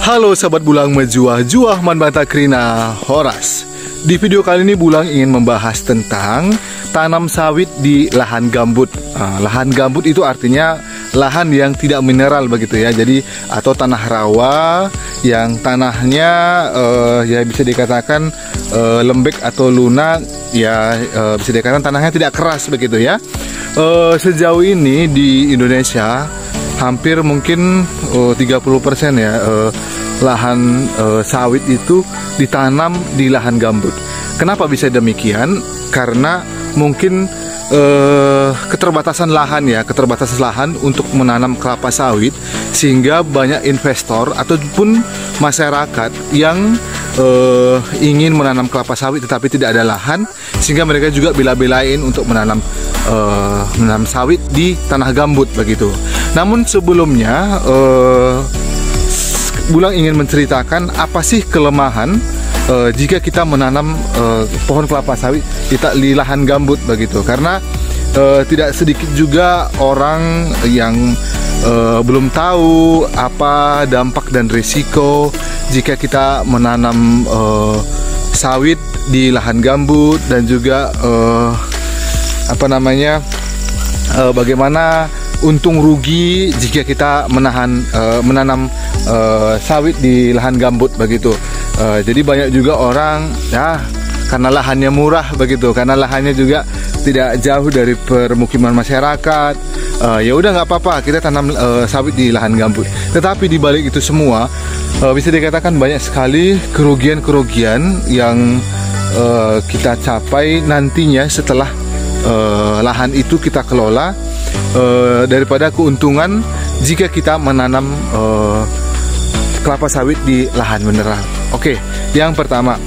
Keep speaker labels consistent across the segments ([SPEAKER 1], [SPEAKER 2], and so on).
[SPEAKER 1] Halo sahabat Bulang Mejuah man banta krina horas. Di video kali ini Bulang ingin membahas tentang tanam sawit di lahan gambut. Lahan gambut itu artinya lahan yang tidak mineral begitu ya. Jadi atau tanah rawa yang tanahnya ya bisa dikatakan lembek atau lunak ya, bisa dikatakan tanahnya tidak keras begitu ya. Sejauh ini di Indonesia hampir mungkin 30% ya lahan sawit itu ditanam di lahan gambut. Kenapa bisa demikian? Karena mungkin keterbatasan lahan ya, keterbatasan lahan untuk menanam kelapa sawit, sehingga banyak investor ataupun masyarakat yang ingin menanam kelapa sawit tetapi tidak ada lahan, sehingga mereka juga bela-belain untuk menanam sawit di tanah gambut begitu. Namun sebelumnya Bulang ingin menceritakan apa sih kelemahan jika kita menanam pohon kelapa sawit di lahan gambut begitu. Karena tidak sedikit juga orang yang belum tahu apa dampak dan risiko jika kita menanam sawit di lahan gambut, dan juga bagaimana untung rugi jika kita menanam sawit di lahan gambut begitu. Jadi banyak juga orang ya, karena lahannya murah begitu, karena lahannya juga tidak jauh dari permukiman masyarakat, ya udah nggak apa-apa kita tanam sawit di lahan gambut. Tetapi di balik itu semua bisa dikatakan banyak sekali kerugian yang kita capai nantinya setelah lahan itu kita kelola, daripada keuntungan jika kita menanam kelapa sawit di lahan mineral. Oke, yang pertama,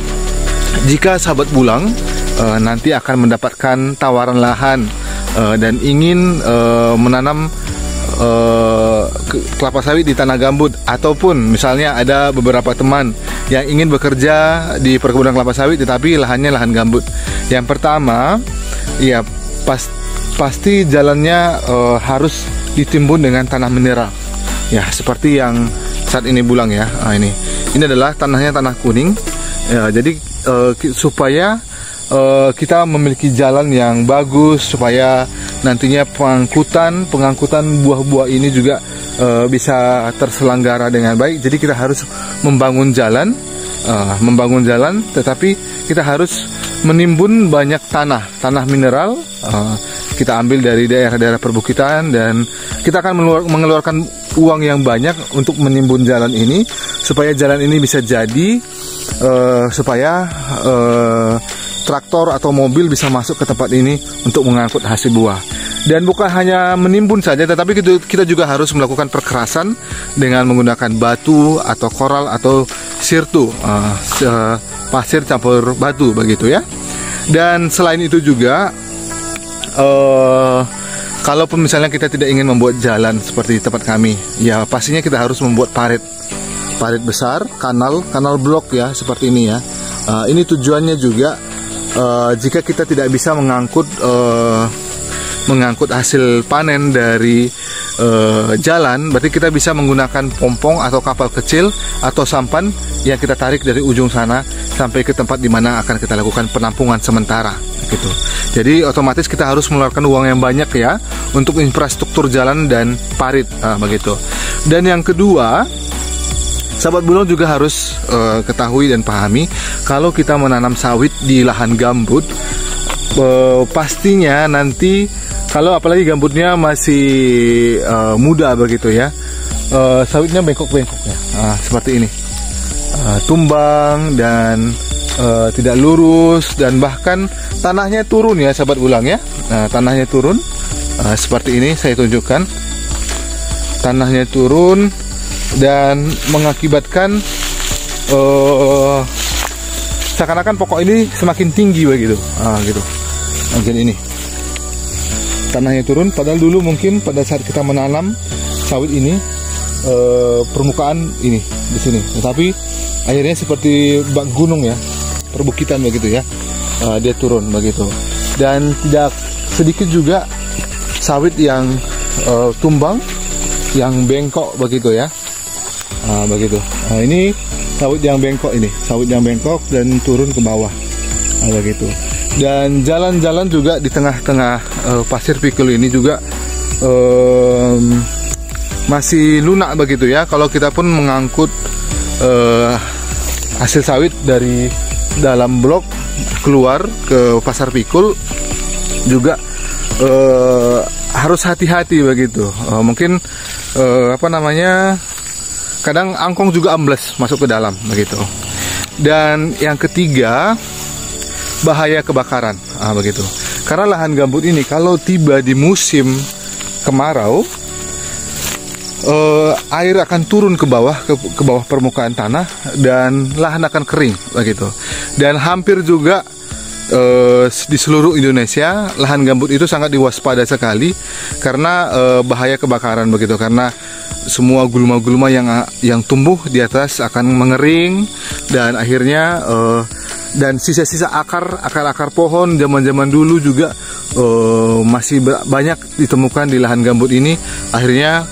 [SPEAKER 1] jika sahabat Bulang nanti akan mendapatkan tawaran lahan dan ingin menanam kelapa sawit di tanah gambut, ataupun misalnya ada beberapa teman yang ingin bekerja di perkebunan kelapa sawit tetapi lahannya lahan gambut. Yang pertama, ya pasti jalannya harus ditimbun dengan tanah mineral. Ya, seperti yang saat ini Bulang ya. Ini adalah tanahnya tanah kuning. Ya, jadi supaya kita memiliki jalan yang bagus, supaya nantinya pengangkutan buah-buah ini juga bisa terselenggara dengan baik. Jadi kita harus membangun jalan, tetapi kita harus menimbun banyak tanah mineral. Kita ambil dari daerah-daerah perbukitan, dan kita akan mengeluarkan uang yang banyak untuk menimbun jalan ini, supaya jalan ini bisa jadi, supaya traktor atau mobil bisa masuk ke tempat ini untuk mengangkut hasil buah. Dan bukan hanya menimbun saja, tetapi kita juga harus melakukan perkerasan dengan menggunakan batu atau koral atau sirtu, pasir campur batu begitu ya. Dan selain itu juga, kalaupun misalnya kita tidak ingin membuat jalan seperti tempat kami, ya pastinya kita harus membuat parit besar, kanal blok ya, seperti ini ya. Ini tujuannya juga jika kita tidak bisa mengangkut hasil panen dari jalan, berarti kita bisa menggunakan pompong atau kapal kecil atau sampan yang kita tarik dari ujung sana sampai ke tempat di mana akan kita lakukan penampungan sementara gitu. Jadi otomatis kita harus mengeluarkan uang yang banyak ya untuk infrastruktur jalan dan parit begitu. Dan yang kedua, sahabat Bulang juga harus ketahui dan pahami, kalau kita menanam sawit di lahan gambut, pastinya nanti kalau apalagi gambutnya masih muda begitu ya, sawitnya bengkok-bengkok ya, seperti ini, tumbang dan tidak lurus, dan bahkan tanahnya turun ya sahabat Bulang ya. Tanahnya turun seperti ini, saya tunjukkan. Tanahnya turun dan mengakibatkan seakan-akan pokok ini semakin tinggi begitu, gitu. Bagian ini tanahnya turun, padahal dulu mungkin pada saat kita menanam sawit ini permukaan ini di sini, tetapi akhirnya seperti bak gunung ya, perbukitan begitu ya, dia turun begitu. Dan tidak sedikit juga sawit yang tumbang, yang bengkok begitu ya. Begitu. Ini sawit yang bengkok, ini sawit yang bengkok dan turun ke bawah. Begitu. Dan jalan-jalan juga di tengah-tengah pasir pikul ini juga masih lunak begitu ya. Kalau kita pun mengangkut hasil sawit dari dalam blok keluar ke pasar pikul juga harus hati-hati begitu. Mungkin kadang angkong juga ambles masuk ke dalam begitu. Dan yang ketiga, bahaya kebakaran, begitu. Karena lahan gambut ini kalau tiba di musim kemarau, air akan turun ke bawah permukaan tanah dan lahan akan kering begitu. Dan hampir juga di seluruh Indonesia lahan gambut itu sangat diwaspadai sekali karena bahaya kebakaran begitu, karena semua gulma-gulma yang tumbuh di atas akan mengering dan akhirnya dan sisa-sisa akar pohon zaman-zaman dulu juga masih banyak ditemukan di lahan gambut ini. Akhirnya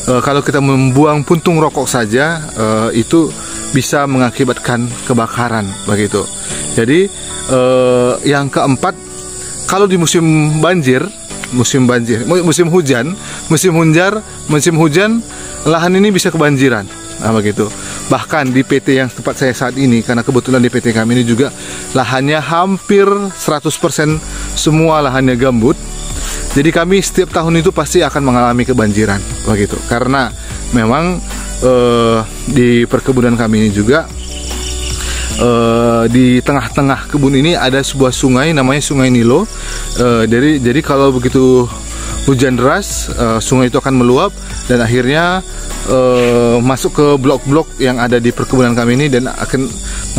[SPEAKER 1] kalau kita membuang puntung rokok saja itu bisa mengakibatkan kebakaran begitu. Jadi yang keempat, kalau di musim hujan, lahan ini bisa kebanjiran. Begitu. Bahkan di PT yang tempat saya saat ini, karena kebetulan di PT kami ini juga lahannya hampir 100% semua lahannya gambut. Jadi kami setiap tahun itu pasti akan mengalami kebanjiran begitu. Karena memang di perkebunan kami ini juga di tengah-tengah kebun ini ada sebuah sungai namanya Sungai Nilo. Jadi kalau begitu hujan deras, sungai itu akan meluap dan akhirnya masuk ke blok-blok yang ada di perkebunan kami ini dan akan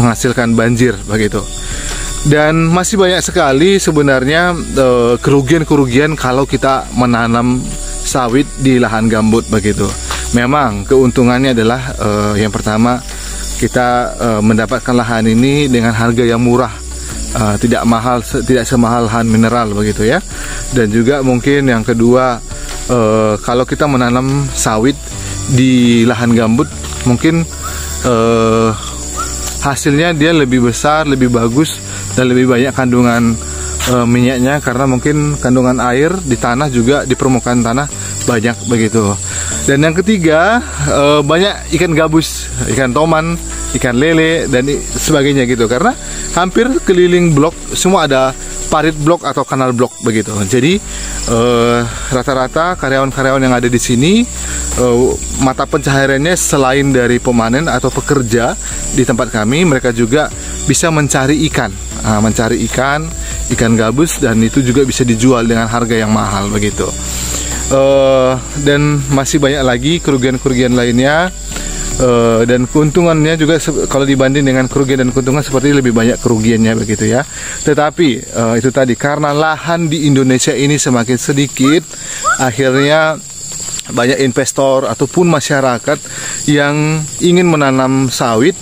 [SPEAKER 1] menghasilkan banjir begitu. Dan masih banyak sekali sebenarnya kerugian-kerugian kalau kita menanam sawit di lahan gambut begitu. Memang keuntungannya adalah yang pertama, kita mendapatkan lahan ini dengan harga yang murah, tidak mahal, tidak semahal lahan mineral begitu ya. Dan juga mungkin yang kedua, kalau kita menanam sawit di lahan gambut, mungkin hasilnya dia lebih besar, lebih bagus, dan lebih banyak kandungan minyaknya, karena mungkin kandungan air di tanah juga di permukaan tanah banyak begitu. Dan yang ketiga, banyak ikan gabus, ikan toman, ikan lele dan sebagainya gitu, karena hampir keliling blok semua ada parit blok atau kanal blok begitu. Jadi rata-rata karyawan-karyawan yang ada di sini, mata pencahariannya selain dari pemanen atau pekerja di tempat kami, mereka juga bisa mencari ikan, ikan gabus, dan itu juga bisa dijual dengan harga yang mahal begitu. Dan masih banyak lagi kerugian-kerugian lainnya, dan keuntungannya juga kalau dibanding dengan kerugian dan keuntungan seperti lebih banyak kerugiannya begitu ya. Tetapi itu tadi, karena lahan di Indonesia ini semakin sedikit, akhirnya banyak investor ataupun masyarakat yang ingin menanam sawit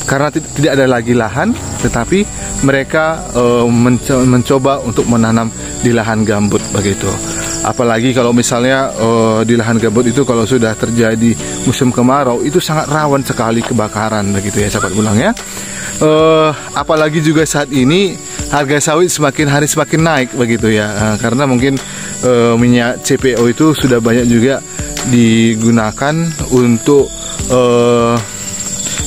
[SPEAKER 1] karena tidak ada lagi lahan, tetapi mereka mencoba untuk menanam di lahan gambut begitu. Apalagi kalau misalnya di lahan gambut itu kalau sudah terjadi musim kemarau, itu sangat rawan sekali kebakaran begitu ya sahabat bulang ya. Apalagi juga saat ini harga sawit semakin hari semakin naik begitu ya, karena mungkin minyak CPO itu sudah banyak juga digunakan untuk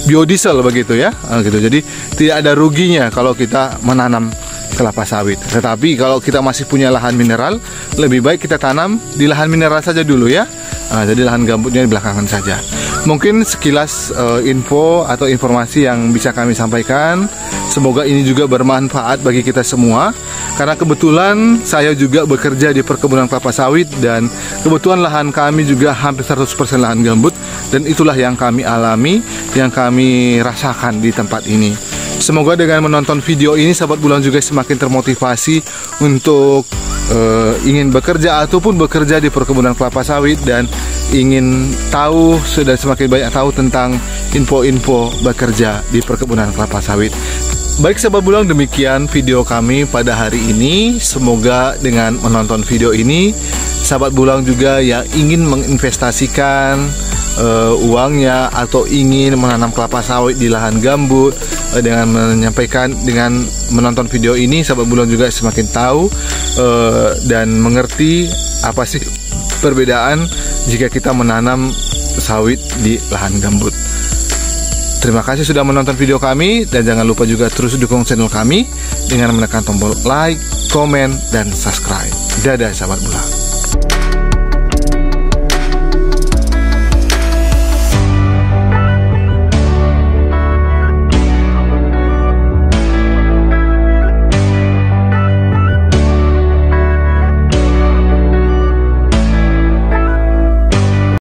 [SPEAKER 1] biodiesel begitu ya, gitu. Jadi tidak ada ruginya kalau kita menanam kelapa sawit. Tetapi kalau kita masih punya lahan mineral, lebih baik kita tanam di lahan mineral saja dulu ya. Jadi lahan gambutnya di belakangan saja. Mungkin sekilas info atau informasi yang bisa kami sampaikan. Semoga ini juga bermanfaat bagi kita semua. Karena kebetulan saya juga bekerja di perkebunan kelapa sawit, dan kebetulan lahan kami juga hampir 100% lahan gambut, dan itulah yang kami alami, yang kami rasakan di tempat ini. Semoga dengan menonton video ini sahabat bulang juga semakin termotivasi untuk ingin bekerja ataupun bekerja di perkebunan kelapa sawit, dan ingin tahu, sudah semakin banyak tahu tentang info-info bekerja di perkebunan kelapa sawit. Baik sahabat bulang, demikian video kami pada hari ini. Semoga dengan menonton video ini sahabat bulang juga yang ingin menginvestasikan uangnya atau ingin menanam kelapa sawit di lahan gambut, dengan menonton video ini, sahabat bulan juga semakin tahu dan mengerti apa sih perbedaan jika kita menanam sawit di lahan gambut. Terima kasih sudah menonton video kami, dan jangan lupa juga terus dukung channel kami dengan menekan tombol like, komen, dan subscribe. Dadah sahabat bulan.